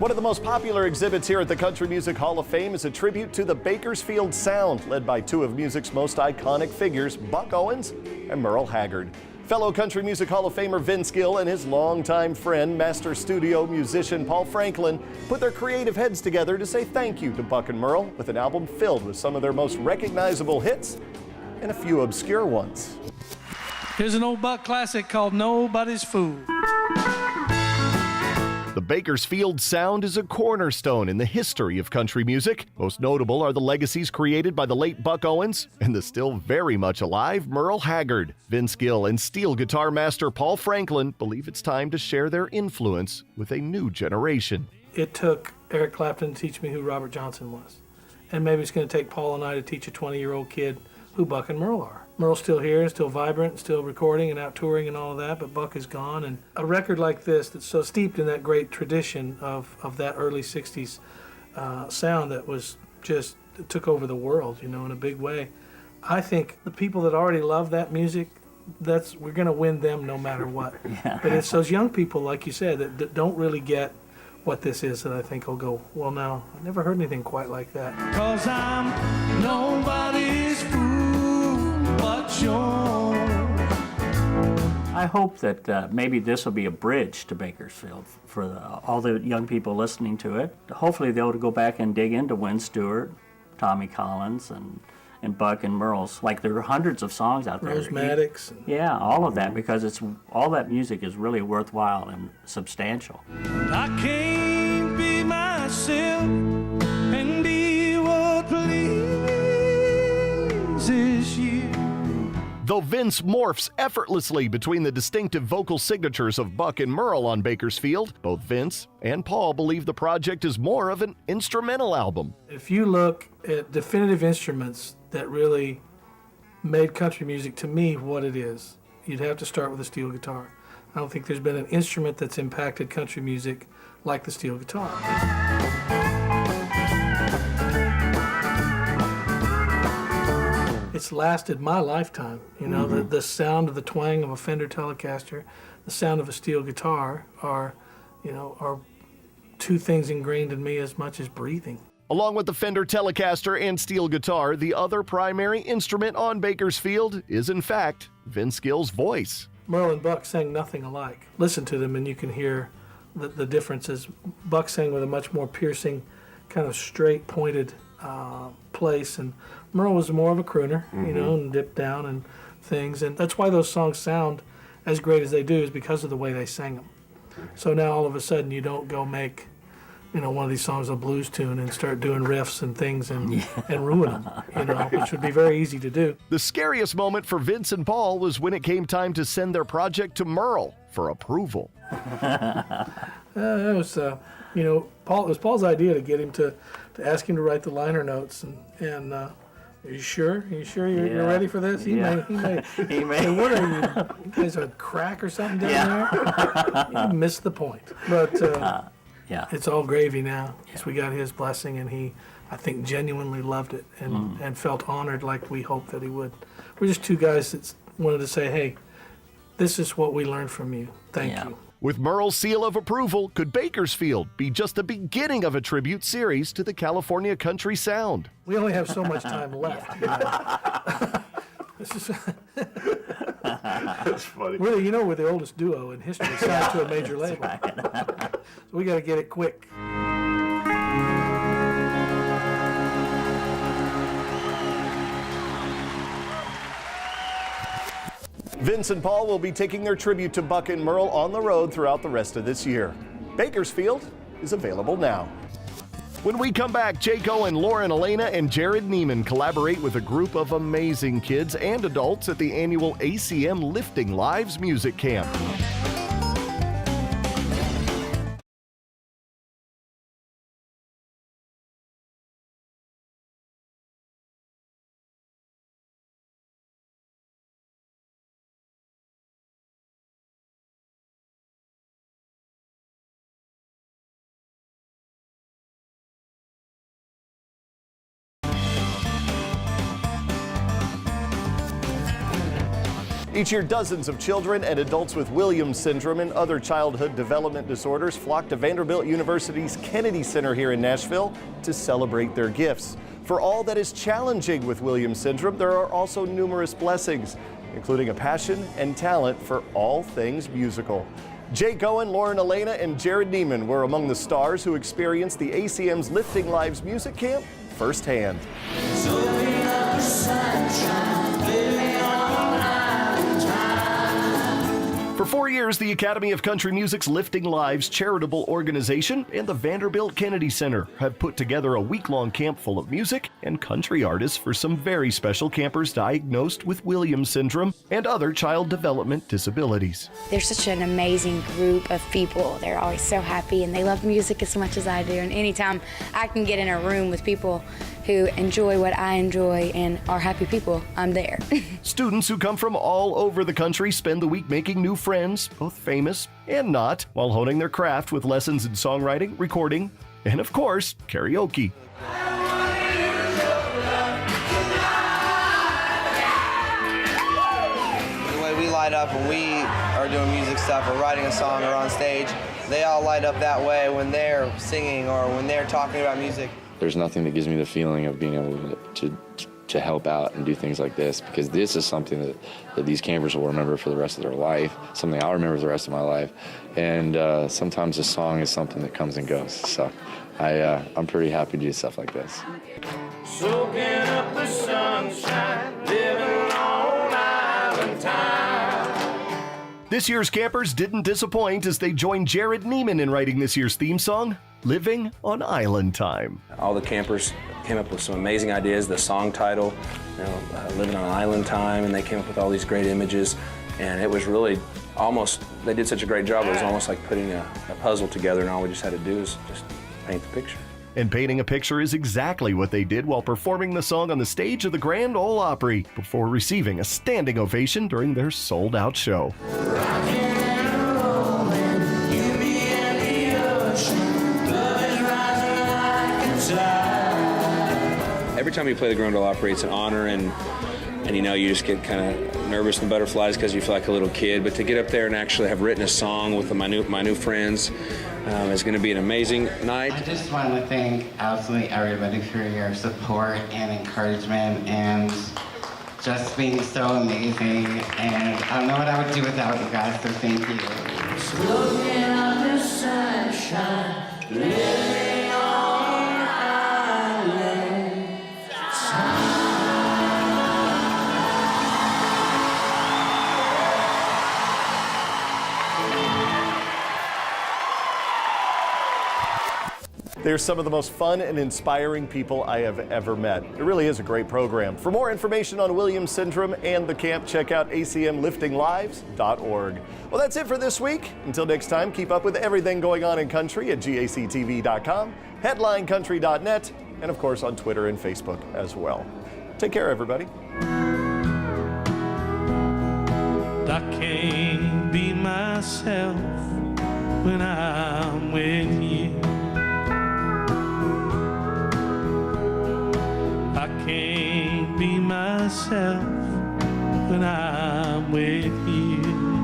One of the most popular exhibits here at the Country Music Hall of Fame is a tribute to the Bakersfield Sound, led by two of music's most iconic figures, Buck Owens and Merle Haggard. Fellow Country Music Hall of Famer Vince Gill and his longtime friend, master studio musician Paul Franklin, put their creative heads together to say thank you to Buck and Merle with an album filled with some of their most recognizable hits and a few obscure ones. Here's an old Buck classic called Nobody's Fool. The Bakersfield Sound is a cornerstone in the history of country music. Most notable are the legacies created by the late Buck Owens and the still very much alive Merle Haggard. Vince Gill and steel guitar master Paul Franklin believe it's time to share their influence with a new generation. It took Eric Clapton to teach me who Robert Johnson was. And maybe it's going to take Paul and I to teach a 20-year-old kid who Buck and Merle are. Merle's still here, still vibrant, still recording and out touring and all of that, but Buck is gone. And a record like this that's so steeped in that great tradition of that early 60s sound that was just, it took over the world, you know, in a big way. I think the people that already love that music, we're going to win them no matter what. Yeah. But it's those young people, like you said, that don't really get what this is that I think will go, well, now, I never heard anything quite like that. 'Cause I'm nobody's fool but yours. I hope that maybe this will be a bridge to Bakersfield for all the young people listening to it. Hopefully they'll go back and dig into Wynn Stewart, Tommy Collins, and Buck and Merle's. Like, there are hundreds of songs out there. Rose Maddox. Yeah, all of that, because all that music is really worthwhile and substantial. I can't be myself and be what pleases you. Though Vince morphs effortlessly between the distinctive vocal signatures of Buck and Merle on Bakersfield, both Vince and Paul believe the project is more of an instrumental album. If you look at definitive instruments that really made country music, to me, what it is, you'd have to start with a steel guitar. I don't think there's been an instrument that's impacted country music like the steel guitar. It's lasted my lifetime, you know. The sound of the twang of a Fender Telecaster, the sound of a steel guitar are two things ingrained in me as much as breathing. Along with the Fender Telecaster and steel guitar, the other primary instrument on Bakersfield is, in fact, Vince Gill's voice. Merle and Buck sang nothing alike. Listen to them and you can hear the differences. Buck sang with a much more piercing, kind of straight, pointed place, and Merle was more of a crooner, you know, and dipped down and things. And that's why those songs sound as great as they do, is because of the way they sang them. So now all of a sudden you don't go make, you know, one of these songs a blues tune and start doing riffs and things and ruin them, you know, which would be very easy to do. The scariest moment for Vince and Paul was when it came time to send their project to Merle for approval. It was, you know, it was Paul's idea to get him to ask him to write the liner notes, and are you sure? Are you sure you're ready for this? He may. Hey, what are you guys, a crack or something down there? You missed the point. But it's all gravy now. So we got his blessing, and he, I think, genuinely loved it and felt honored like we hoped that he would. We're just two guys that wanted to say, hey, this is what we learned from you. Thank you. With Merle's seal of approval, could Bakersfield be just the beginning of a tribute series to the California country sound? We only have so much time left. You know? This is That's funny. We're the oldest duo in history signed to a major label. Right. So we got to get it quick. Vince and Paul will be taking their tribute to Buck and Merle on the road throughout the rest of this year. Bakersfield is available now. When we come back, Jake Owen, Lauren, Alaina, and Jerrod Niemann collaborate with a group of amazing kids and adults at the annual ACM Lifting Lives Music Camp. Each year, dozens of children and adults with Williams syndrome and other childhood development disorders flock to Vanderbilt University's Kennedy Center here in Nashville to celebrate their gifts. For all that is challenging with Williams syndrome, there are also numerous blessings, including a passion and talent for all things musical. Jay Cohen, Lauren Alaina, and Jerrod Niemann were among the stars who experienced the ACM's Lifting Lives Music Camp firsthand. For 4 years, the Academy of Country Music's Lifting Lives charitable organization and the Vanderbilt Kennedy Center have put together a week-long camp full of music and country artists for some very special campers diagnosed with Williams syndrome and other child development disabilities. They're such an amazing group of people. They're always so happy and they love music as much as I do. And anytime I can get in a room with people who enjoy what I enjoy and are happy people, I'm there. Students who come from all over the country spend the week making new friends, both famous and not, while honing their craft with lessons in songwriting, recording, and of course, karaoke. The way we light up when we are doing music stuff or writing a song or on stage, they all light up that way when they're singing or when they're talking about music. There's nothing that gives me the feeling of being able to help out and do things like this, because this is something that these campers will remember for the rest of their life, something I'll remember for the rest of my life. And sometimes a song is something that comes and goes. So I'm pretty happy to do stuff like this. Soaking up the sunshine, living on island time. This year's campers didn't disappoint as they joined Jerrod Niemann in writing this year's theme song, Living on Island Time. All the campers came up with some amazing ideas. The song title, Living on Island Time, and they came up with all these great images. And it was really almost, they did such a great job, it was almost like putting a puzzle together, and all we just had to do is just paint the picture. And painting a picture is exactly what they did while performing the song on the stage of the Grand Ole Opry before receiving a standing ovation during their sold-out show. Every time you play the Grand Ole Opry, it's an honor, and you know, you just get kind of nervous and butterflies because you feel like a little kid. But to get up there and actually have written a song with my new friends is going to be an amazing night. I just want to thank absolutely everybody for your support and encouragement and just being so amazing. And I don't know what I would do without you guys, so thank you. Looking on the sunshine, living on island time. They're some of the most fun and inspiring people I have ever met. It really is a great program. For more information on Williams syndrome and the camp, check out acmliftinglives.org. Well, that's it for this week. Until next time, keep up with everything going on in country at gactv.com, headlinecountry.net, and of course on Twitter and Facebook as well. Take care, everybody. I can't be myself when I'm with you. I can't be myself when I'm with you.